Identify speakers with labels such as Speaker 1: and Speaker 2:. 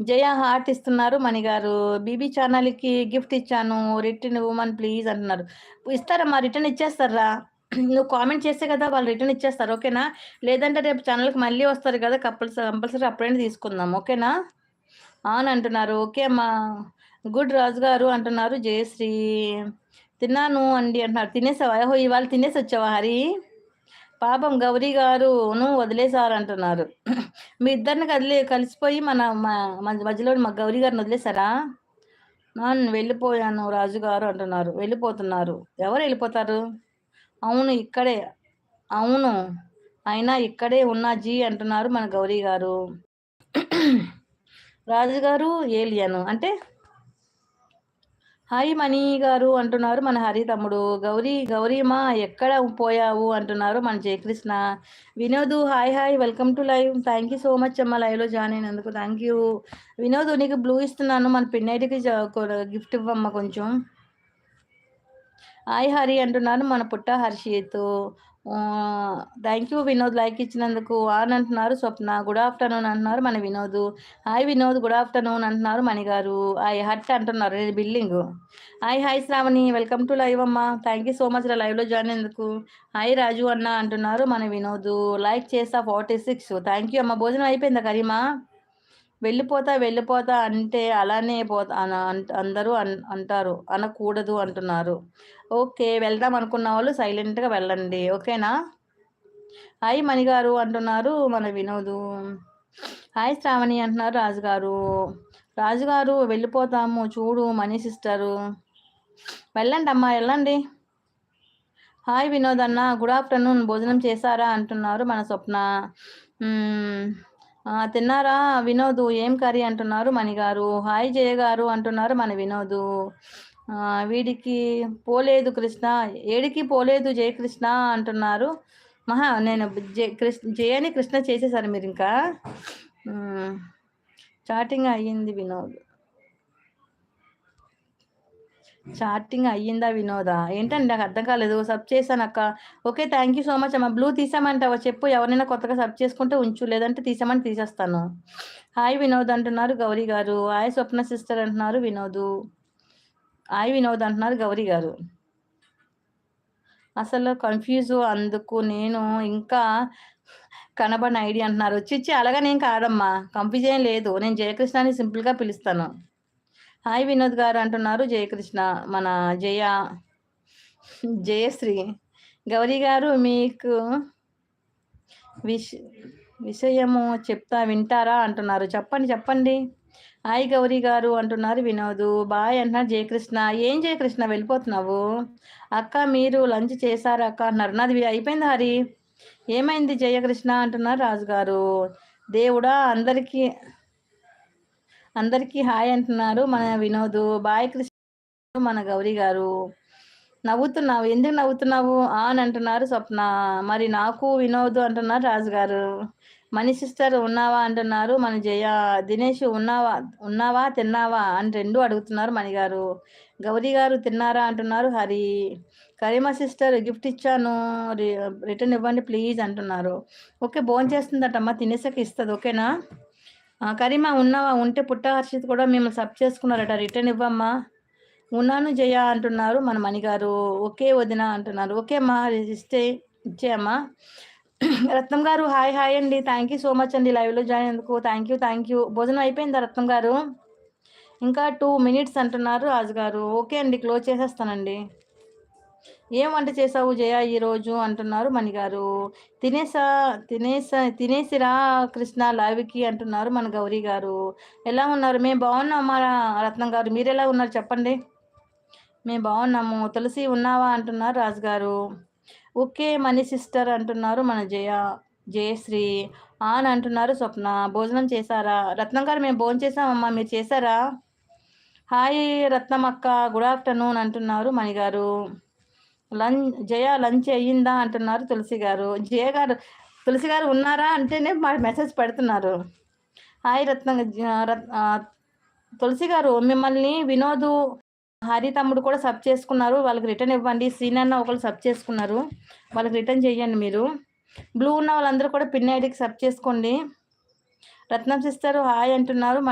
Speaker 1: జయ heart ఇస్తున్నారు మణిగారు. BB ఛానల్‌కి gift ఇచ్చాను. రిటర్న్ ఇవ్వమని ప్లీజ్ అంటున్నారు. ఇస్తారమ్మా, రిటర్న్ ఇచ్చేస్తార్రా. నువ్వు కామెంట్ చేస్తే కదా వాళ్ళు రిటర్న్ ఇచ్చేస్తారు. ఓకేనా? లేదంటే రేపు ఛానల్‌కి మళ్ళీ వస్తారు కదా! కంపల్సరీ అప్పుడైనా తీసుకుందాం. ఓకేనా? అని అంటున్నారు. ఓకే అమ్మా. గుడ్ రాజు గారు అంటున్నారు. జయశ్రీ తిన్నాను అండి అంటున్నారు. తినేసావా? ఓహో! ఇవాళ తినేసొచ్చావా హరి? పాపం గౌరీ గారును వదిలేసారంటున్నారు. మీ ఇద్దరిని కలిసిపోయి మధ్యలో మా గౌరీ గారిని వదిలేసారా? వెళ్ళిపోయాను రాజుగారు అంటున్నారు. వెళ్ళిపోతున్నారు. ఎవరు వెళ్ళిపోతారు? అవును ఇక్కడే. అవును. అయినా ఇక్కడే ఉన్నా జీ అంటున్నారు మన గౌరీ గారు. రాజుగారు ఏలియను అంటే హాయ్ మణి గారు అంటున్నారు మన హరి తమ్ముడు. గౌరీమా ఎక్కడ పోయావు అంటున్నారు మన Jayakrishna. Vinod hi hi welcome to live. Thank you so much అమ్మ లైవ్లో జాయిన్ అయినందుకు. Thank you. వినోద్ నీకు బ్లూ ఇస్తున్నాను. మన పిన్నైటికి గిఫ్ట్ ఇవ్వమ్మ కొంచెం. హాయ్ హరి అంటున్నారు మన Putta Harshith. Thank you Vinod like ఇచ్చినందుకు అని అంటున్నారు స్వప్న. గుడ్ ఆఫ్టర్నూన్ అంటున్నారు మన Vinod. Hi Vinod good afternoon అంటున్నారు మణిగారు. హాయ్ హట్ అంటున్నారు building. Hi Shravani welcome to live అమ్మ. థ్యాంక్ యూ సో మచ్ లైవ్లో జాయిన్ అయినందుకు. హాయ్ రాజు అన్న అంటున్నారు మన వినోద్. లైక్ చేస్తా 46. థ్యాంక్ యూ అమ్మ. భోజనం అయిపోయిందా కరీమా? వెళ్ళిపోతా అంటే అలానే పోతా అందరూ అంటారు, అనకూడదు అంటున్నారు. ఓకే వెళ్దాం అనుకున్న వాళ్ళు సైలెంట్గా వెళ్ళండి. ఓకేనా? హాయ్ మణిగారు అంటున్నారు మన వినోదు. హాయ్ శ్రావణి అంటున్నారు రాజుగారు వెళ్ళిపోతాము చూడు మణి సిస్టరు. వెళ్ళండి అమ్మా వెళ్ళండి. హాయ్ వినోద్ అన్న గుడ్ ఆఫ్టర్నూన్. భోజనం చేశారా అంటున్నారు మన స్వప్న. తిన్నారా వినోద్? ఏం కర్రీ అంటున్నారు మణిగారు. హాయ్ జయ గారు అంటున్నారు మన వినోద్. వీడికి పోలేదు కృష్ణ, ఏడికి పోలేదు జయకృష్ణ అంటున్నారు. నేను జయని కృష్ణ చేసేసారు మీరు ఇంకా. చాటింగ్ అయ్యింది వినోద్. చాటింగ్ అయ్యిందా వినోదా? ఏంటండి నాకు అర్థం కాలేదు. సబ్ చేశాను అక్క. Okay thank you so much అమ్మ. బ్లూ తీసామంటావా చెప్పు. ఎవరైనా కొత్తగా సబ్ చేసుకుంటే ఉంచు, లేదంటే తీసామని తీసేస్తాను. హాయ్ వినోద్ అంటున్నారు గౌరీ గారు. హాయ్ స్వప్న సిస్టర్ అంటున్నారు వినోద్. హాయ్ వినోద్ అంటున్నారు గౌరీ గారు. అసలు కన్ఫ్యూజు అందుకు నేను ఇంకా కనబడిన ఐడి అంటున్నారు. చిచ్చి అలాగనేం కాదమ్మా, కన్ఫ్యూజ్ ఏం లేదు. నేను జయకృష్ణని సింపుల్గా పిలుస్తాను. హాయ్ వినోద్ గారు అంటున్నారు జయకృష్ణ. మన జయశ్రీ. గౌరీ గారు మీకు విషయము చెప్తా వింటారా అంటున్నారు. చెప్పండి. హాయ్ గౌరీ గారు అంటున్నారు వినోద్. బాయ్ అంటున్నారు జయకృష్ణ. ఏం జయకృష్ణ వెళ్ళిపోతున్నావు? అక్క మీరు లంచ్ చేశారా అక్క అంటున్నారు. నాది అయిపోయింది హరి. ఏమైంది జయకృష్ణ అంటున్నారు రాజుగారు. దేవుడా అందరికీ హాయ్ అంటున్నారు మన వినోద్. బాయ్ కృష్ణ మన గౌరీ గారు. నవ్వుతున్నావు ఎందుకు నవ్వుతున్నావు అని అంటున్నారు స్వప్న. మరి నాకు వినోద్ అంటున్నారు రాజుగారు. మణి సిస్టర్ ఉన్నావా అంటున్నారు మన జయ. దినేష్ ఉన్నావా తిన్నావా అని రెండు అడుగుతున్నారు మణిగారు. గౌరీ గారు తిన్నారా అంటున్నారు హరి. కరీమా సిస్టర్ గిఫ్ట్ ఇచ్చాను, రిటర్న్ ఇవ్వండి ప్లీజ్ అంటున్నారు. ఓకే భోంచేస్తుందటమ్మా, తినేసాక ఇస్తుంది. ఓకేనా? కరీమా ఉన్నావా? ఉంటే పుట్ట హర్షిత్ కూడా మిమ్మల్ని సబ్ చేసుకున్నారట, రిటర్న్ ఇవ్వమ్మా. ఉన్నాను జయ అంటున్నారు మన మణిగారు. ఓకే వదిన అంటున్నారు. ఓకే అమ్మా ఇచ్చేయమ్మా. రత్నం గారు హాయ్ అండి. థ్యాంక్ యూ సో మచ్ అండి లైవ్లో జాయిన్ అయినందుకు. Thank you. భోజనం అయిపోయిందా రత్నం గారు? ఇంకా 2 minutes అంటున్నారు రాజుగారు. ఓకే అండి క్లోజ్ చేసేస్తానండి. ఏం వంట చేసావు జయ ఈరోజు అంటున్నారు మణిగారు. తినేసిరా కృష్ణ లైవ్కి అంటున్నారు మన గౌరీ గారు. ఎలా ఉన్నారు? మేము బాగున్నాం రత్నం గారు. మీరు ఎలా ఉన్నారు చెప్పండి. మేము బాగున్నాము. తులసి ఉన్నావా అంటున్నారు రాజుగారు. ఓకే మనీ సిస్టర్ అంటున్నారు మన జయశ్రీ. అని అంటున్నారు స్వప్న. భోజనం చేశారా? రత్నం గారు మేము భోజనం చేసామమ్మా, మీరు చేశారా? హాయ్ రత్నం అక్క గుడ్ ఆఫ్టర్నూన్ అంటున్నారు మణిగారు. జయ లంచ్ అయ్యిందా అంటున్నారు తులసి గారు. తులసి గారు ఉన్నారా అంటేనే మెసేజ్ పెడుతున్నారు. హాయ్ తులసి గారు మిమ్మల్ని వినోద్ హరి తమ్ముడు కూడా సబ్ చేసుకున్నారు, వాళ్ళకి రిటర్న్ ఇవ్వండి. శ్రీనన్న ఒకళ్ళు సబ్ చేసుకున్నారు, వాళ్ళకి రిటర్న్ చేయండి. మీరు బ్లూ ఉన్న వాళ్ళందరూ కూడా పిన్ ఐడికి సబ్ చేసుకోండి. రత్నం సిస్టర్ హాయ్ అంటున్నారు మన